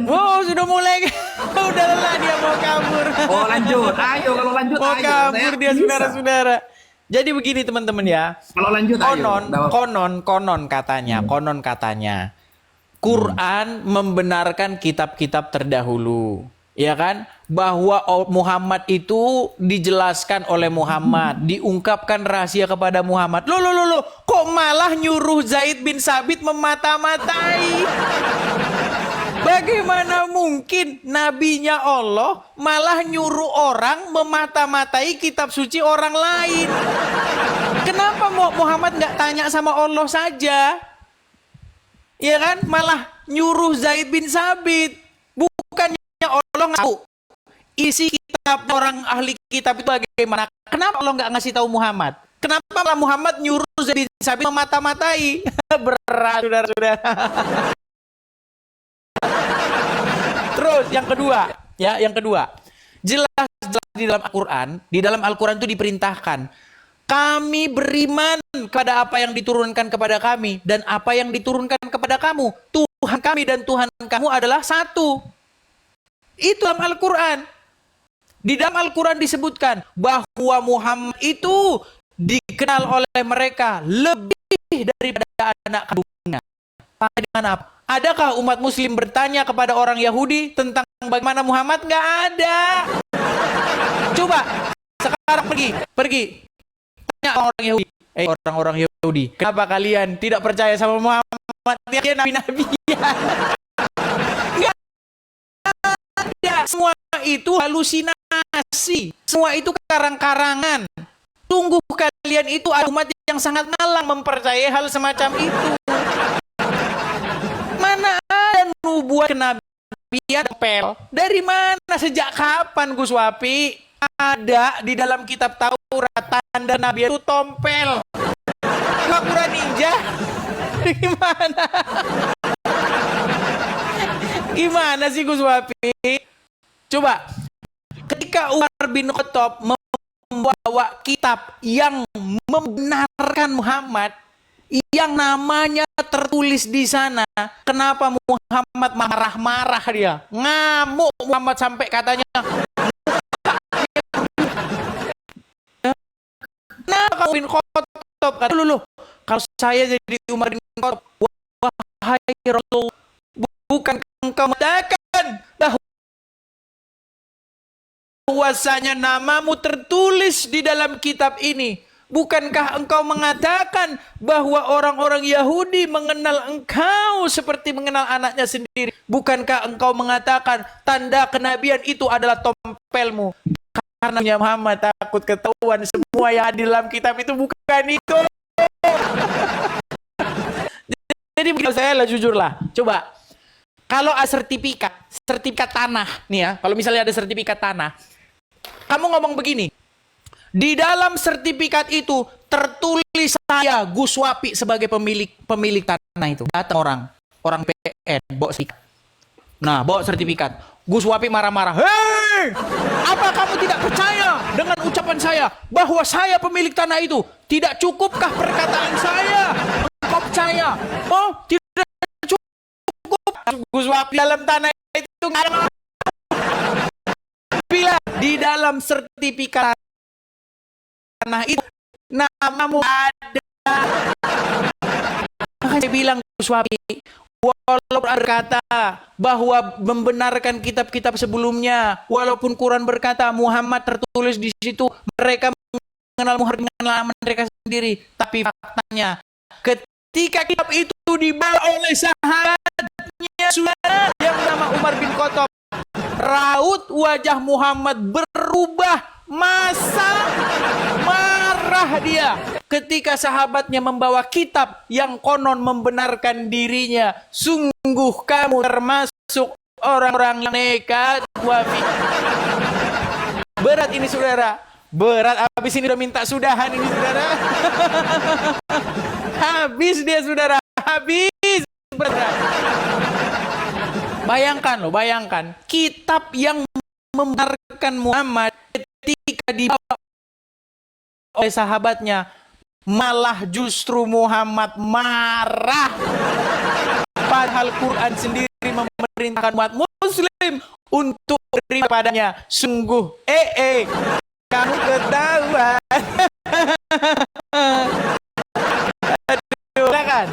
Wow, sudah mulai. Udah lelah dia mau kabur. Oh lanjut, ayo kalau lanjut Mau ayo. kabur Saya dia bisa. saudara-saudara. Jadi begini teman-teman ya. Kalau lanjut ayo. Konon, Nggak apa-apa. konon katanya. Hmm. Quran membenarkan kitab-kitab terdahulu. Ya kan? Bahwa Muhammad itu dijelaskan oleh Muhammad, diungkapkan rahasia kepada Muhammad. Loh, kok malah nyuruh Zaid bin Sabit memata-matai? Bagaimana mungkin nabinya Allah malah nyuruh orang memata-matai kitab suci orang lain? Kenapa Muhammad nggak tanya sama Allah saja? Ya kan? Malah nyuruh Zaid bin Sabit. Bukannya Allah ngaku isi kitab orang ahli kitab itu bagaimana? Kenapa Allah nggak ngasih tahu Muhammad? Kenapa malah Muhammad nyuruh Zaid bin Sabit memata-matai? Berat, saudara-saudara. Terus yang kedua, jelas di dalam Al-Quran itu diperintahkan, kami beriman kepada apa yang diturunkan kepada kami dan apa yang diturunkan kepada kamu. Tuhan kami dan Tuhan kamu adalah satu. Itu dalam Al-Quran. Di dalam Al-Quran disebutkan bahwa Muhammad itu dikenal oleh mereka lebih daripada anak kandungnya. Adakah umat muslim bertanya kepada orang Yahudi tentang bagaimana Muhammad? Nggak ada. Coba sekarang pergi tanya orang Yahudi. Orang-orang Yahudi, kenapa kalian tidak percaya sama Muhammad? Dia nabi-nabi. Nggak ada. Semua itu halusinasi. Semua itu karang-karangan. Tunggu kalian itu umat yang sangat malang mempercayai hal semacam itu. Mana ada nubuat kenabian pel? Dari mana? Sejak kapan Gus Wapi? Ada di dalam kitab Taurat tanda nabi itu tompel. Kakura ninja? Gimana? Gimana sih Gus Wapi? Coba, ketika Umar bin Khattab membawa kitab yang membenarkan Muhammad, yang namanya tertulis di sana, kenapa Muhammad marah-marah dia? Ngamuk Muhammad sampai katanya, kenapa kamu bin Khattab? Kata loh, kalau saya jadi Umar bin Khattab, wahai Rasul, bukan engkau mengatakan bahwasanya namamu tertulis di dalam kitab ini? Bukankah engkau mengatakan bahwa orang-orang Yahudi mengenal engkau seperti mengenal anaknya sendiri? Bukankah engkau mengatakan tanda kenabian itu adalah tompelmu? Karena Muhammad takut ketahuan semua yang di dalam kitab itu bukan itu. Jadi saya lah jujur lah. Coba, kalau sertifikat tanah nih ya, kalau misalnya ada sertifikat tanah, kamu ngomong begini, di dalam sertifikat itu tertulis saya Gus Wapi sebagai pemilik tanah itu. Datang orang PN bawa sertifikat. Nah, bawa sertifikat. Gus Wapi marah-marah. Hei, apa kamu tidak percaya dengan ucapan saya bahwa saya pemilik tanah itu? Tidak cukupkah perkataan saya? Engkau percaya? Oh, tidak cukup. Gus Wapi dalam tanah itu nggak ada. Bila di dalam sertifikat tanah itu namamu ada. Makanya saya bilang Gus Wapi, walaupun berkata bahwa membenarkan kitab-kitab sebelumnya, walaupun Quran berkata Muhammad tertulis di situ, mereka mengenal Muhammad dengan nama mereka sendiri, tapi faktanya ketika kitab itu dibawa oleh sahabatnya yang nama Umar bin Khattab, raut wajah Muhammad berubah, marah dia ketika sahabatnya membawa kitab yang konon membenarkan dirinya. Sungguh kamu termasuk orang-orang yang nekat, Wafi. Berat ini saudara, berat. Habis ini udah minta sudahan ini saudara. Habis dia saudara, habis berat. Bayangkan kitab yang membenarkan Muhammad ketika dibawa oleh sahabatnya, malah justru Muhammad marah. Padahal Quran sendiri memerintahkan umat muslim untuk beriman padanya. Sungguh, kamu ketahuan. Aduh, silakan.